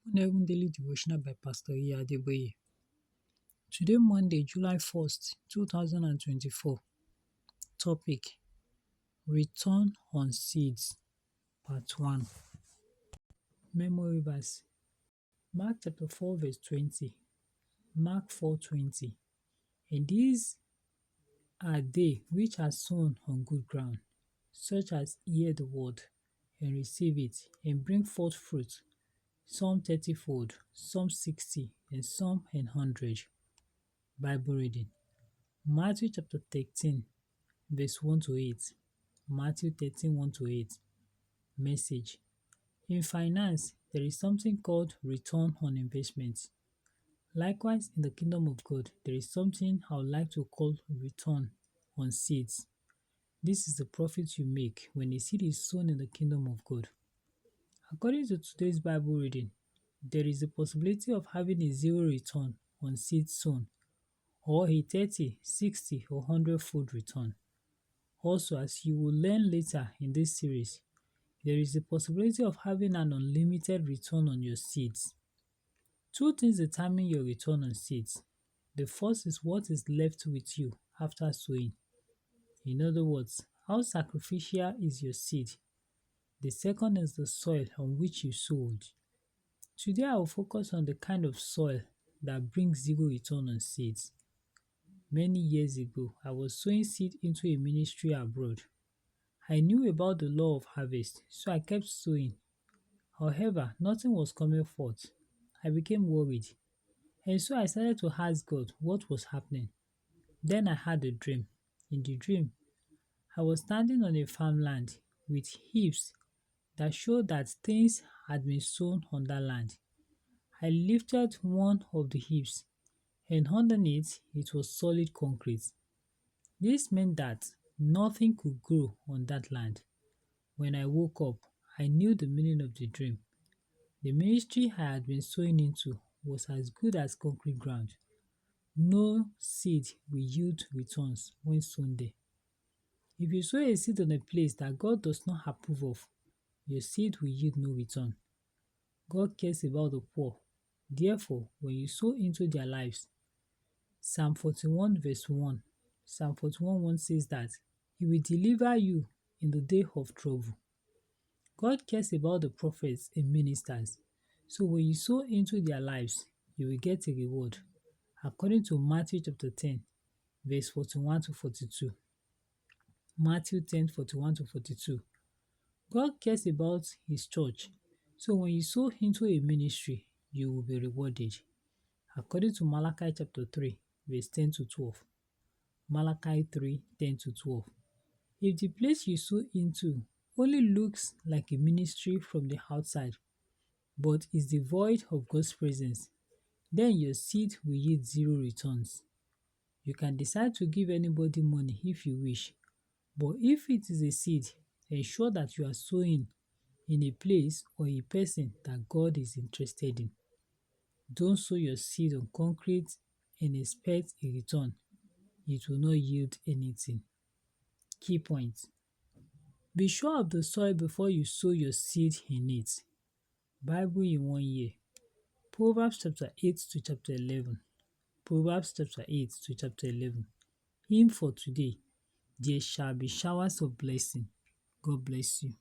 Heaven Daily Devotional by Pastor E. Adeboye. Today, Monday, July 1st, 2024. Topic: Return on Seeds, Part 1. Memory verse: Mark chapter 4, verse 20. Mark 4:20. And these are they which are sown on good ground, such as hear the word, and receive it, and bring forth fruit, some 30-fold, some 60, and some 100. Bible reading: Matthew chapter 13, verse 1 to 8. Matthew 13, 1 to 8. Message: In finance, there is something called return on investment. Likewise, in the kingdom of God, there is something I would like to call return on seeds. This is the profit you make when a seed is sown in the kingdom of God. According to today's Bible reading, there is a possibility of having a zero return on seeds sown, or a 30, 60, or 100-fold return. Also, as you will learn later in this series, there is a possibility of having an unlimited return on your seeds. Two things determine your return on seeds. The first is what is left with you after sowing. In other words, how sacrificial is your seed? The second is the soil on which you sowed. Today I will focus on the kind of soil that brings zero return on seeds. Many years ago, I was sowing seed into a ministry abroad. I knew about the law of harvest, so I kept sowing. However, nothing was coming forth. I became worried, and so I started to ask God what was happening. Then I had a dream. In the dream, I was standing on a farmland with heaps that showed that things had been sown on that land. I lifted one of the heaps, and underneath it was solid concrete. This meant that nothing could grow on that land. When I woke up, I knew the meaning of the dream. The ministry I had been sowing into was as good as concrete ground. No seed will yield returns when sown there. If you sow a seed on a place that God does not approve of, your seed will yield no return. God cares about the poor. Therefore, when you sow into their lives, Psalm 41 verse 1, Psalm 41:1 says that He will deliver you in the day of trouble. God cares about the prophets and ministers. So when you sow into their lives, you will get a reward. According to Matthew chapter 10, verse 41 to 42. Matthew 10, 41 to 42. God cares about His church. So when you sow into a ministry, you will be rewarded. According to Malachi chapter 3, verse 10 to 12. Malachi 3, 10 to 12. If the place you sow into only looks like a ministry from the outside, but is devoid of God's presence, then your seed will yield zero returns. You can decide to give anybody money if you wish, but if it is a seed, ensure that you are sowing in a place or a person that God is interested in. Don't sow your seed on concrete and expect a return. It will not yield anything. Key points: be sure of the soil before you sow your seed in it. Bible in 1 year. Proverbs chapter 8 to chapter 11. Proverbs chapter 8 to chapter 11. Hymn for today: There shall be showers of blessing. God bless you.